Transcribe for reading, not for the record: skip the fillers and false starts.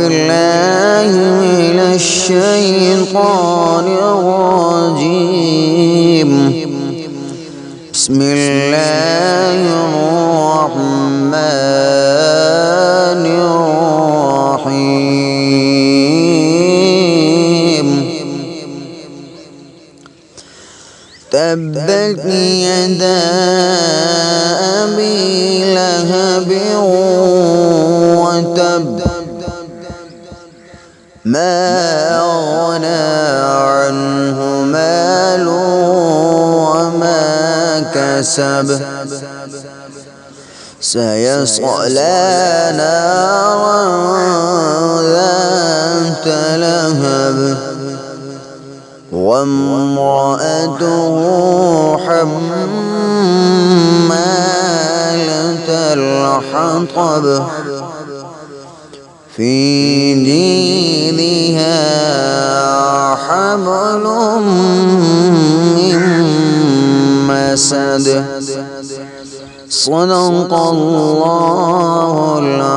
بالله من الشيطان الرجيم. بسم الله الرحمن الرحيم. تبت يدا أبي لهب وتب، ما أغنى عنه ماله وما كسب، سيصلى نارا ذات لهب، وامرأته حمالة الحطب، في جيدها حبل من مسد. صدق الله العظيم.